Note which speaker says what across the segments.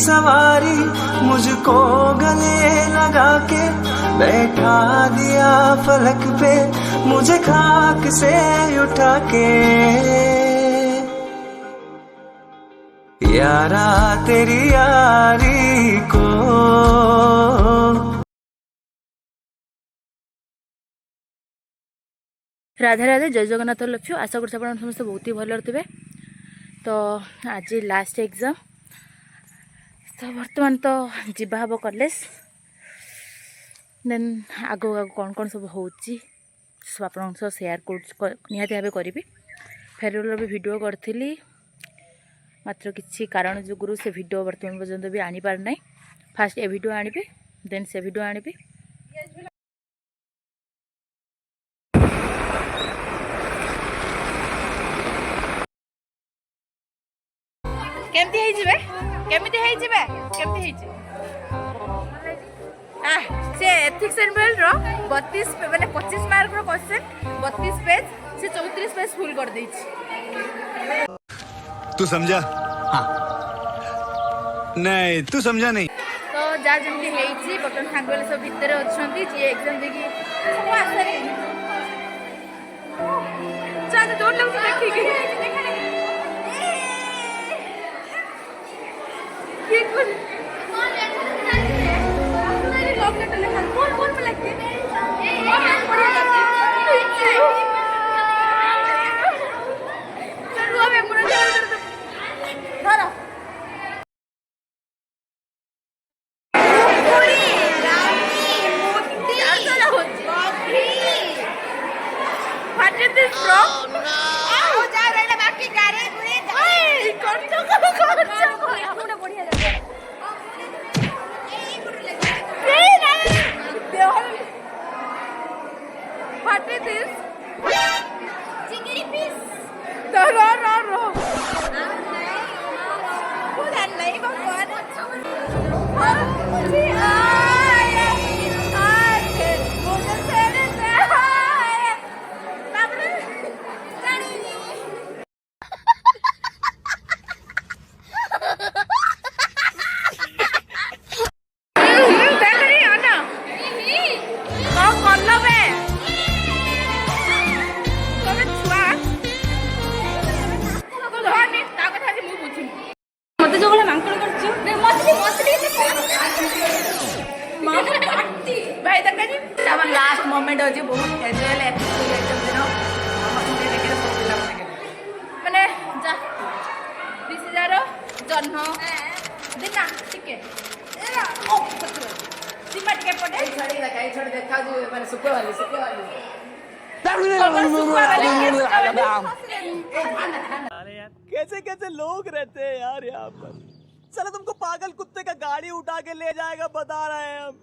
Speaker 1: सवारी मुझको गले लगा के बैठा दिया फलक पे मुझे खाक से उठा के। यारा तेरी यारी को
Speaker 2: राधे राधे जय जगन्नाथ लक्ष्य आशा कर समस्त बहुत ही भल थे। तो आज लास्ट एग्जाम तो बर्तमान तो जीवा हम कॉलेज देन आगो आगो कौन कौन सब हो सब आप सेयार निहाती भाव करी। फेयरवेल भी वीडियो करी मात्र किसी कारण जुगुरु से वीडियो बर्तमान पर्यंत भी आनी पार नहीं। फास्ट ए वीडियो आनी देन से वीडियो आनी। केमती है जिबे केमती है जिबे केमती है जी से एथिक्स एंड मोरल रो 32 माने 25 मार्क रो क्वेश्चन 32 पेज से 34 पेज फुल कर दै छी।
Speaker 3: तू समझा? हां नहीं तू समझा नहीं।
Speaker 2: तो जा जमती है छी बटन सांग वाले सब भीतर अछंती जे एग्जाम देखि सब आसरे जा दो लोग देखि के ये कुछ कौन लॉकडाउन में लिखा कौन पे लगते चलो अब पूरा चल धरो पूरी रानी मोती चला हो व्हाट इज दिस ब्रो हो जा रहा बाकी गारे पूरे कौन पूरा बढ़िया What is this? Chicken piece. Row. Bukan नहीं भगवान. भाई तक लास्ट मोमेंट हो बहुत एंजॉय माने जा 20,000 जन्म दिना टिके ओ सीमा टिके पड़े छोड़ देखा जो माने सुके वाली
Speaker 4: कैसे कैसे लोग रहते हैं यार यहाँ पर। चलो तुमको पागल कुत्ते का गाड़ी उठा के ले जाएगा बता रहे हैं हम।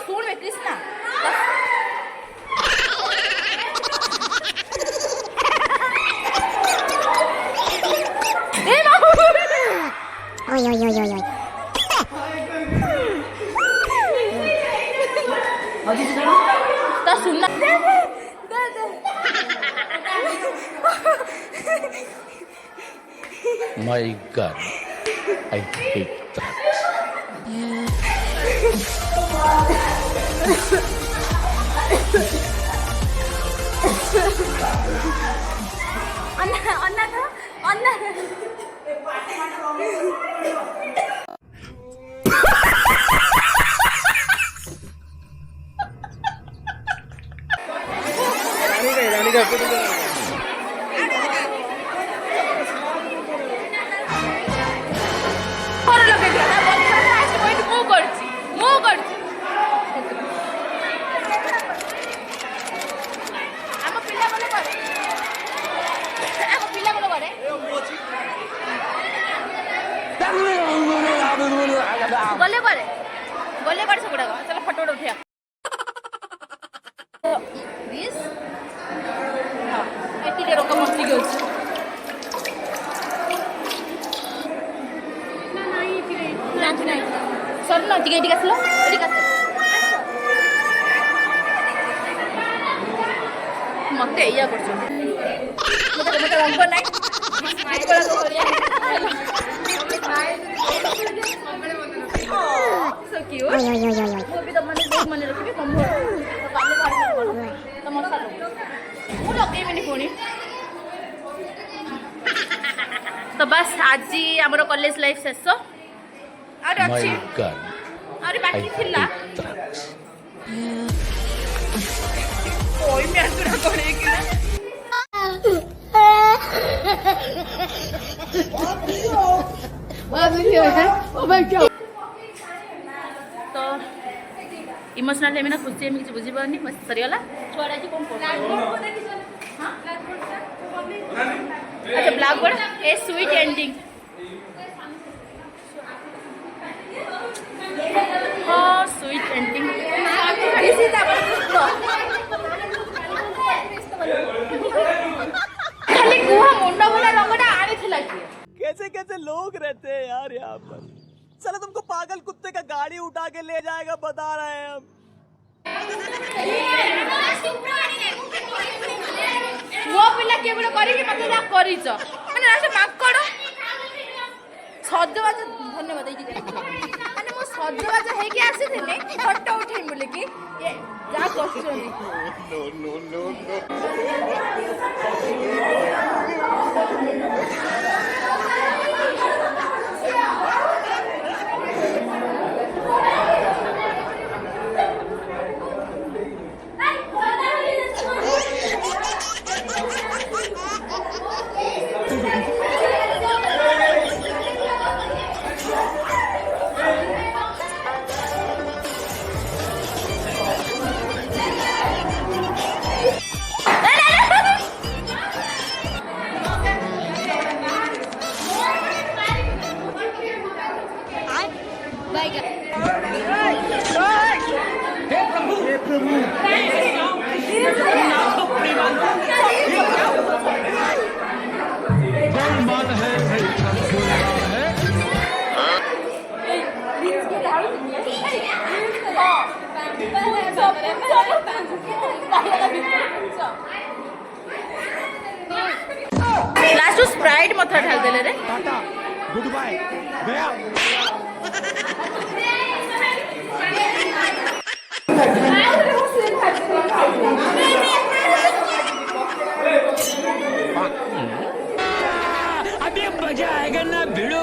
Speaker 2: सुन में कृष्णा सुनना
Speaker 5: My God, I hate that. गले करे सब गुड़ा चलो फोटो उठिया दिस हां एटी के रकम मस्ती के
Speaker 2: ना टिके टिके आसलो टिके आस मते एया करछ मते रंग नाही स्माइल करा तो करिया सो क्यूट वो भी तो मैंने बहुत मन रखी कम हो तो मत मु लगे मिनी पुणी तो बस आज हमर कॉलेज लाइफ शेष अरे
Speaker 5: My
Speaker 2: अच्छी
Speaker 5: God.
Speaker 2: अरे
Speaker 5: I
Speaker 2: बाकी थिला
Speaker 5: hate drugs.
Speaker 2: कोई मैं आसुरा करे कि तो इमोशनल है खुशी में बुझी पानी सरीगला छुआ जी कौन अच्छा ब्लैक बोर्ड ए स्वीट एंडिंग हाँ स्वीट एंडिंग खाली गुहा मुंडा वाला रंगटा आने थिला कि
Speaker 4: कैसे कैसे लोग रहते हैं यार यहाँ पर। चलो तुमको पागल कुत्ते का गाड़ी उठा के ले जाएगा बता रहे हैं हम।
Speaker 2: वो पिला केवल करी कि मते जा करिछ माने रासे माफ करो सजबाज धन्यवाद माने मो सजबाज हे कि आसी थिले फोटो उठै बोले कि ये जा करछनी नो लास्ट स्प्राइट मथा ढाल देले रे
Speaker 3: गुड बाय गया।
Speaker 1: अभी मजा आएगा ना भिड़ो।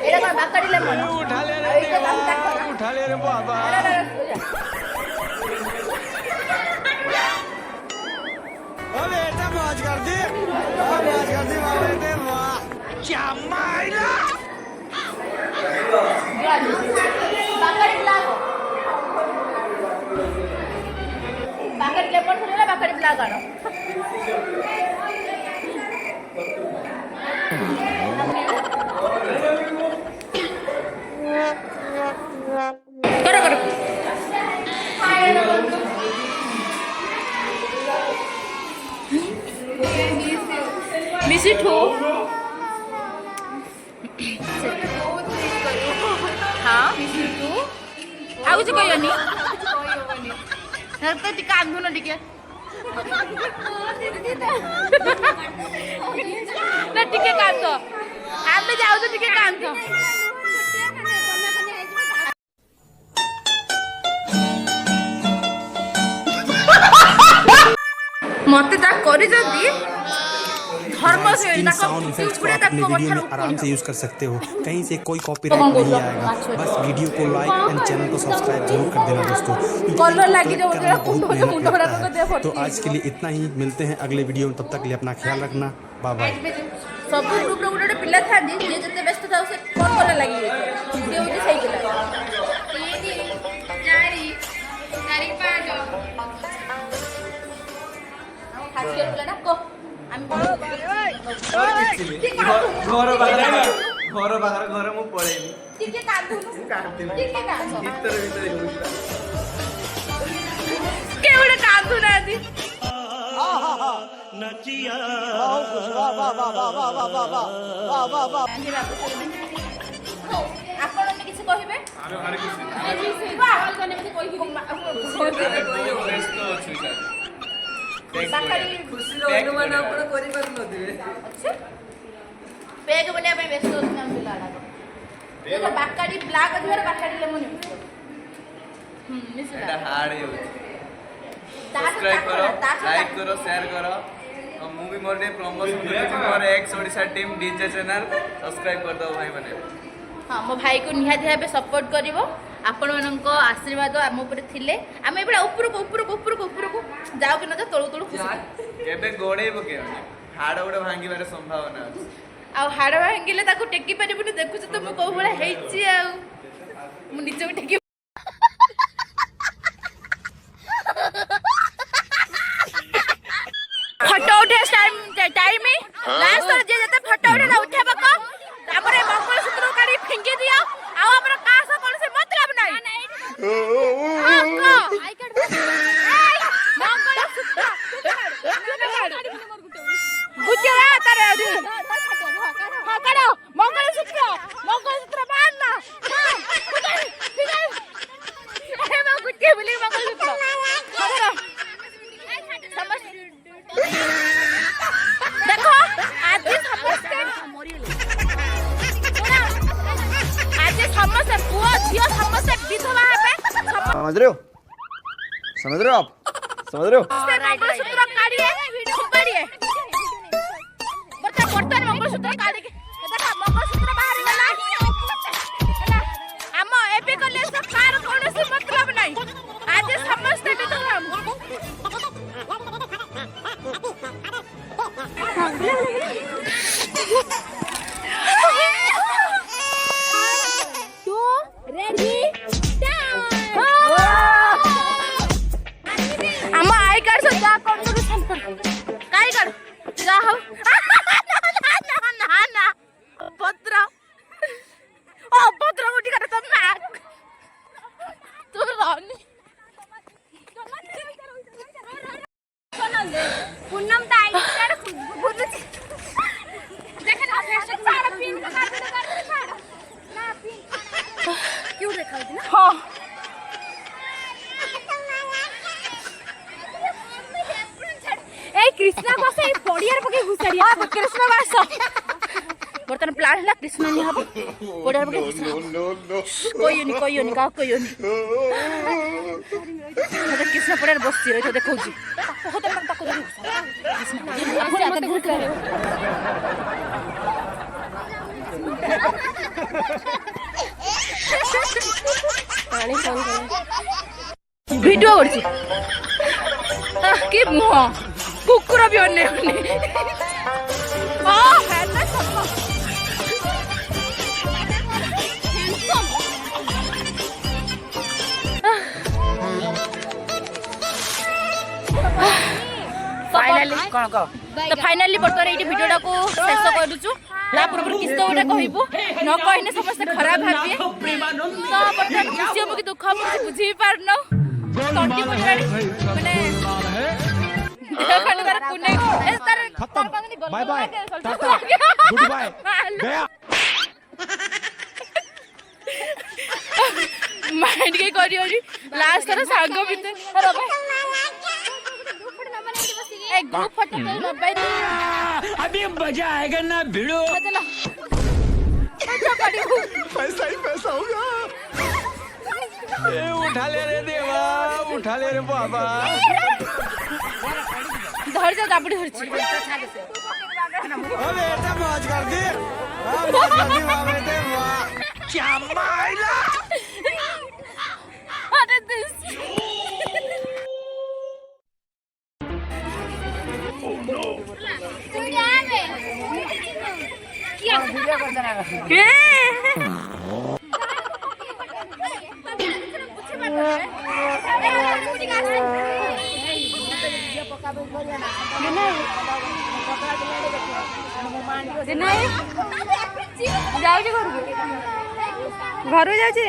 Speaker 2: एरा कोन बाकड़ी ले मन
Speaker 3: उठा ले रे देवा, उठा ले रे बाबा। अबे बेटा मौज कर दी, मौज कर दी वाह बेटे वाह। क्या मायला।
Speaker 2: बाकड़ी लागो बाकड़ी ले मन सुनला बाकड़ी लगानो करो करो मिसी ठो हाँ मिसी ठो आउ जे कहयोनी तो टिका आंधु न टिके ना टिके कांत आमे जाउ तो टिके कांत मते ता करि जदी धर्म से
Speaker 6: इन साउंड इफेक्ट्स को आप अपने वीडियो में आराम से यूज कर सकते हो, कहीं से कोई कॉपीराइट नहीं आएगा। बस वीडियो को लाइक एंड चैनल को सब्सक्राइब जरूर कर देना दोस्तों।
Speaker 2: कलर लगी जो
Speaker 6: करना बहुत मेहनत
Speaker 2: मुंडो बड़ा
Speaker 6: लगता
Speaker 2: को दे
Speaker 6: है। तो आज के लिए इतना ही, मिलते हैं अगले वीडियो में, तब तक के लिए अपना ख्याल रखना, बाय बाय।
Speaker 2: सब ग्रुप रो गुटे पिला थांदी जे जते व्यस्त था से कोन कलर लगी जे होती सही पिला 4 5 खासियत पिला ना को हम
Speaker 1: घर बाहर घर मु पळेनी
Speaker 2: टिके कांदुनु टिके कांदो
Speaker 1: भीतर
Speaker 2: केवडे कांदु ना दी ଆପଣ କିଛି କହିବେ ବେଗ ବନେଇବା ପାଇଁ ବ୍ୟସ୍ତ ଅଛନ୍ତି ଆମ ପିଲାଗୁଡ଼ାକ ବାକାଡି ବ୍ଲାକ୍ ଅଧିକାର ବାକାଡି ଲେମନ
Speaker 1: এটা হার্ড হচ্ছে सब्सक्राइब करो लाइक करो शेयर करो और मूवी मोर डे प्रमोशन करछि मोर X Odisha team DJ channel subscribe कर दो भाई माने
Speaker 2: हाँ मो भाई को निहाती भावे सपोर्ट करिवो आपण मानक आशीर्वाद आम ऊपर थिले आम एबडा ऊपर को जाओ कि न जाओ तळु तळु खुशी
Speaker 1: केबे गोड़े पकेबनी हाड़ गोड़े भांगिबार संभावना अछि
Speaker 2: आ हाड़ भांगिले ताको टेकी परिबुनी देखुछ तो मो को भला हेछि आ मु निचे टेकी फोटो उठे टाइम लास्ट जे जते फोटो उठे उठेबा को तापरे मंगल सूत्र काडी फिंगी दियो आ हमर कास कोन से मतलब नाही हां को आई कार्ड मंगल सूत्र गुजरा तारे हां काडो मंगल सूत्र मारना हां अरे मैं गुजके बोली मंगल सूत्र देखो आज समस्त पुआ झियो समस्त विधवा हेबे
Speaker 3: समझ रहे हो आप समझ रहे हो
Speaker 2: मंगलसूत्र काढिए सुपाड़िए बर्तन मंगलसूत्र काढि के देखा मंगलसूत्र बाहर गला हैला हम एबे कले से कार कोनोसी मतलब नहीं आज समस्त विधवा पूनम ताई कर बुझ देख ना सारा पिन का काट ना पिन क्यों देखा ना हां ए कृष्णा को से पड़ियार पके घुसरिया हां कृष्णा वास बर्तन प्लान है कृष्णा नहीं हबो पड़ियार पके घुसरा कोई नहीं का कोई नहीं तो कृष्णा पड़ियार बसছি रही तो देखौ छी होते मन ताको देखौ कृष्णा अपन आगे घुस करे पानी फोन कर वीडियो करछी कि मुह कुकुर भी ओने आ है ना सब फाइनली कोन को तो फाइनली बर्तन एठी वीडियोटा को शेष करूछु ला पूर्व किस्त गोटे कहबू न कहने समस्त खराब भाबिए तो बर्तन खुशी हम कि दुख हम बुझी पारनो तंटी मुराडी माने देखन कर पुणे ए तार bye bye tata goodbye गया माइंड के करियोरी लास्ट तर सांग भीतर अरे भाई एक ग्रुप फोटो तो मोबाइल
Speaker 3: अभी मजा आएगा ना भिड़ो
Speaker 2: चलो
Speaker 3: पैसा ही पैसा होगा उठा ले रे देवा उठा ले रे बाबा
Speaker 2: धर जा दाबड़ी धरची
Speaker 3: अबे बेटा मौज कर दी मौज कर दी वाह बेटे वाह क्या माइला
Speaker 2: अरे दिस क्या वीडियो कर देना के जाऊँ घर जाऊँ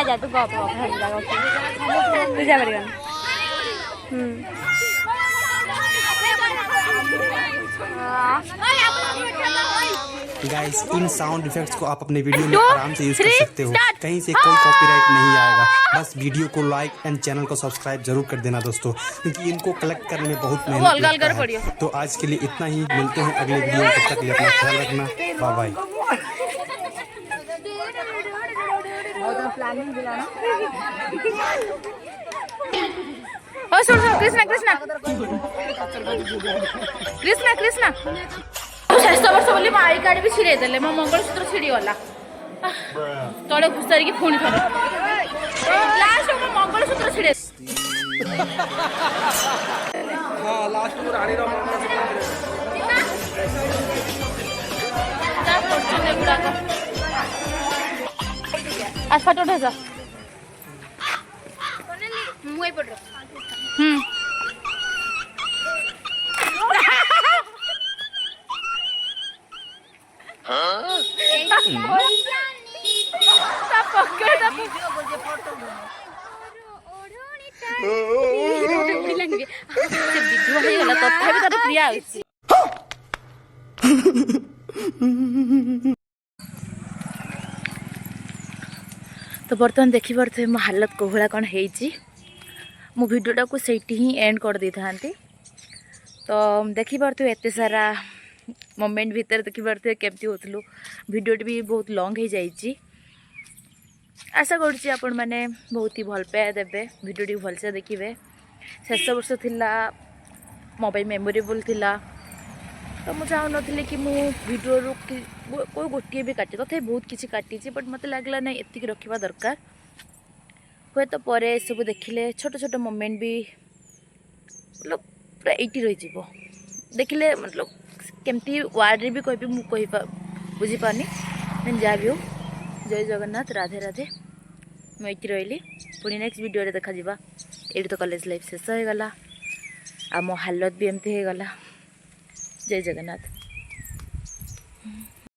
Speaker 2: जा तू गप तू जा परिगन
Speaker 6: गाइस इन साउंड इफेक्ट्स को आप अपने वीडियो में आराम से यूज कर सकते हो, कहीं से कोई कॉपीराइट नहीं आएगा। बस वीडियो को लाइक एंड चैनल को सब्सक्राइब जरूर कर देना दोस्तों, क्योंकि इनको कलेक्ट करने में बहुत मेहनत लगता है। तो आज के लिए इतना ही, मिलते हैं अगले वीडियो में, तब तक के लिए अपना ख्याल रखना, बाय बाय।
Speaker 2: ओ सुन कृष्णा कृष्णा कृष्णा कृष्णा 6 वर्ष बोली मो आई कार्ड भी छिड़े देले, मो मंगलसूत्र छिड़ी गला तले घुसारी की पुणी थरे लास्ट मो मंगलसूत्र छिड़े
Speaker 3: हां लास्ट में रानी रा
Speaker 2: जा करछन गुडा का आज फोटो उठा जा मुई पड़ तथापि तार प्रिया होची तो बर्तमान देखी पारे मो हालत कोहला कौन है मो भिडियोटा को सही ही एंड कर दे था। तो देखी पारे एत सारा मोमेंट भितर देखी पारे केमती होलु भिडियोटी भी बहुत लॉन्ग हो जाइए। आशा करुँची आपण मैंने बहुत ही भल पाया देवे भिडियोटी भलसे देखिए। 6 वर्ष थिला मोबाइल मेमोरेबल थिला तो मुझे चाहून कि मु भिडियो कोई गोटे भी काटे तथे बहुत किसी काटी बट मत लगला ना एतिक रखा दरकार हे तो पर सब देखिले छोट छोट मोमेंट भी मतलब पूरा एटी रही देखिले मतलब केमती वार्ड रे भी कह बुझीपारनी जहाँ भी हो। जय जगन्नाथ राधे राधे मुझे रही पुणी नेक्स्ट वीडियो देखा ये तो कॉलेज लाइफ शेष हो गला आ मो हालत भी एमती हो गला। जय जगन्नाथ।